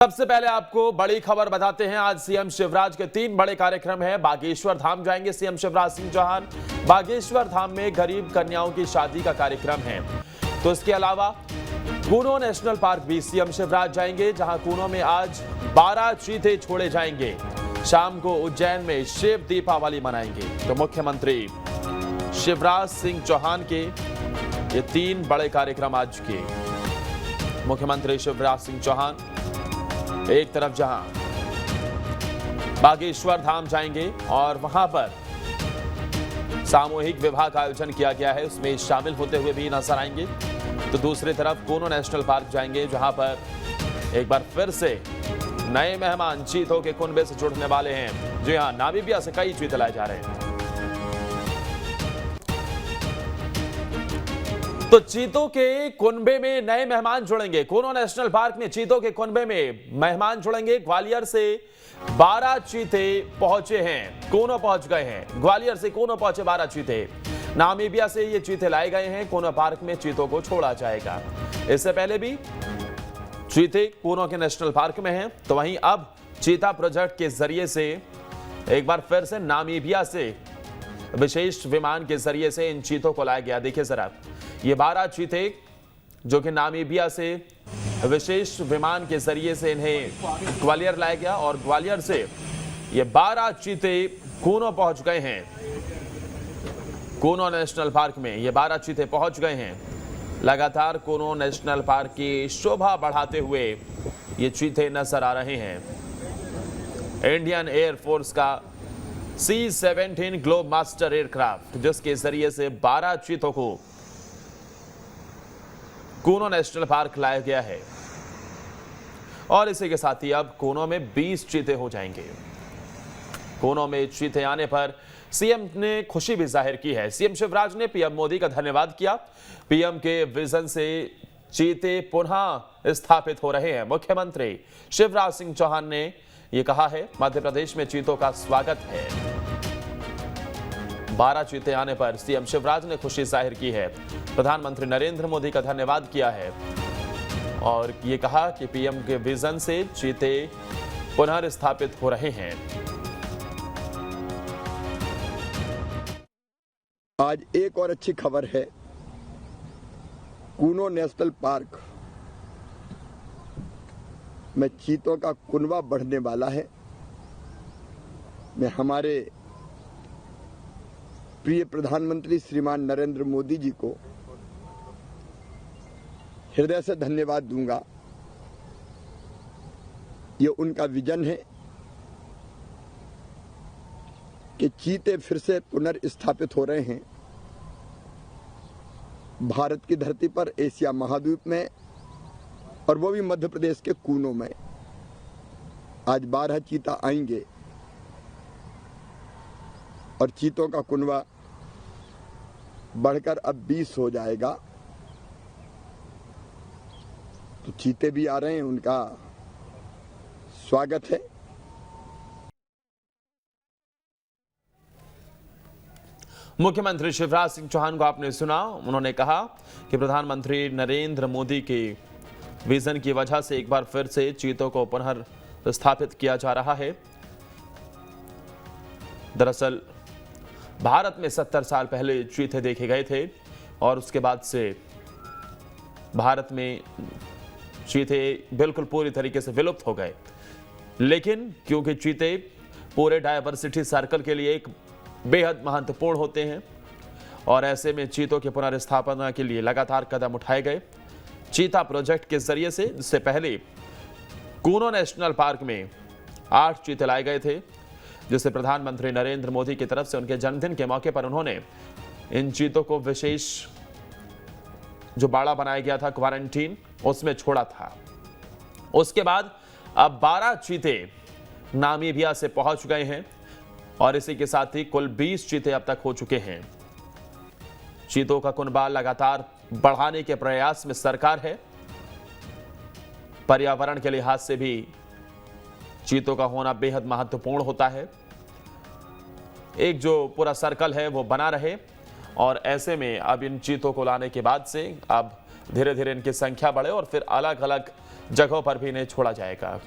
सबसे पहले आपको बड़ी खबर बताते हैं। आज सीएम शिवराज के 3 बड़े कार्यक्रम हैं। बागेश्वर धाम जाएंगे सीएम शिवराज सिंह चौहान। बागेश्वर धाम में गरीब कन्याओं की शादी का कार्यक्रम है। तो इसके अलावा कूनो नेशनल पार्क भी सीएम शिवराज जाएंगे, जहां कूनो में आज 12 चीते छोड़े जाएंगे। शाम को उज्जैन में शिव दीपावली मनाएंगे। तो मुख्यमंत्री शिवराज सिंह चौहान के ये 3 बड़े कार्यक्रम आज के। मुख्यमंत्री शिवराज सिंह चौहान एक तरफ जहां बागेश्वर धाम जाएंगे और वहां पर सामूहिक विवाह का आयोजन किया गया है, उसमें शामिल होते हुए भी नजर आएंगे। तो दूसरी तरफ कूनो नेशनल पार्क जाएंगे, जहां पर एक बार फिर से नए मेहमान चीतों के कुनबे से जुड़ने वाले हैं। जी हां, नामीबिया से कई चीते लाए जा रहे हैं। तो चीतों के कुनबे में नए मेहमान जुड़ेंगे। कूनो नेशनल पार्क में चीतों के कुनबे में मेहमान जुड़ेंगे। ग्वालियर से 12 चीते पहुंचे हैं, कूनो पहुंच गए हैं। ग्वालियर से कूनो पहुंचे 12 चीते। नामीबिया से ये चीते लाए गए हैं। कूनो पार्क में चीतों को छोड़ा जाएगा। इससे पहले भी चीते कूनो के नेशनल पार्क में हैं, तो वहीं अब चीता प्रोजेक्ट के जरिए से एक बार फिर से नामीबिया से विशेष विमान के जरिए से इन चीतों को लाया गया। देखिए जरा, ये 12 चीते जो कि नामीबिया से विशेष विमान के जरिए से इन्हें ग्वालियर लाया गया और ग्वालियर से ये 12 चीते कूनो पहुंच गए हैं। कूनो नेशनल पार्क में ये 12 चीते पहुंच गए हैं। लगातार कूनो नेशनल पार्क की शोभा बढ़ाते हुए ये चीते नजर आ रहे हैं। इंडियन एयरफोर्स का C-17 ग्लोब मास्टर एयरक्राफ्ट, जिसके जरिए से 12 चीतों को कूनो नेशनल पार्क लाया गया है। और इसी के साथ ही अब कूनो में 20 चीते हो जाएंगे। कूनो में चीते आने पर सीएम ने खुशी भी जाहिर की है। सीएम शिवराज ने पीएम मोदी का धन्यवाद किया। पीएम के विजन से चीते पुनः स्थापित हो रहे हैं। मुख्यमंत्री शिवराज सिंह चौहान ने यह कहा है, मध्य प्रदेश में चीतों का स्वागत है। 12 चीते आने पर सीएम शिवराज ने खुशी जाहिर की है। प्रधानमंत्री नरेंद्र मोदी का धन्यवाद किया है और ये कहा कि पीएम के विजन से चीते पुनर्स्थापित हो रहे हैं। आज एक और अच्छी खबर है। कूनो नेशनल पार्क में चीतों का कुनबा बढ़ने वाला है। मैं हमारे प्रिय प्रधानमंत्री श्रीमान नरेंद्र मोदी जी को हृदय से धन्यवाद दूंगा। ये उनका विजन है कि चीते फिर से पुनर्स्थापित हो रहे हैं भारत की धरती पर, एशिया महाद्वीप में, और वो भी मध्य प्रदेश के कूनो में। आज 12 चीता आएंगे और चीतों का कुनबा बढ़कर अब 20 हो जाएगा। तो चीते भी आ रहे हैं, उनका स्वागत है। मुख्यमंत्री शिवराज सिंह चौहान को आपने सुना। उन्होंने कहा कि प्रधानमंत्री नरेंद्र मोदी के विजन की वजह से एक बार फिर से चीतों को पुनर्स्थापित किया जा रहा है। दरअसल भारत में 70 साल पहले चीते देखे गए थे और उसके बाद से भारत में चीते बिल्कुल पूरी तरीके से विलुप्त हो गए। लेकिन क्योंकि चीते पूरे डायवर्सिटी सर्कल के लिए एक बेहद महत्वपूर्ण होते हैं और ऐसे में चीतों की पुनर्स्थापना के लिए लगातार कदम उठाए गए। चीता प्रोजेक्ट के जरिए से इससे पहले कूनो नेशनल पार्क में 8 चीते लाए गए थे, जिसे प्रधानमंत्री नरेंद्र मोदी की तरफ से उनके जन्मदिन के मौके पर उन्होंने इन चीतों को विशेष जो बाड़ा बनाया गया था क्वारंटीन, उसमें छोड़ा था। उसके बाद अब 12 चीते नामीबिया से पहुंच गए हैं और इसी के साथ ही कुल 20 चीते अब तक हो चुके हैं। चीतों का कुनबा लगातार बढ़ाने के प्रयास में सरकार है। पर्यावरण के लिहाज से भी चीतों का होना बेहद महत्वपूर्ण होता है। एक जो पूरा सर्कल है वो बना रहे और ऐसे में अब इन चीतों को लाने के बाद से अब धीरे धीरे इनकी संख्या बढ़े और फिर अलग अलग जगहों पर भी इन्हें छोड़ा जाएगा।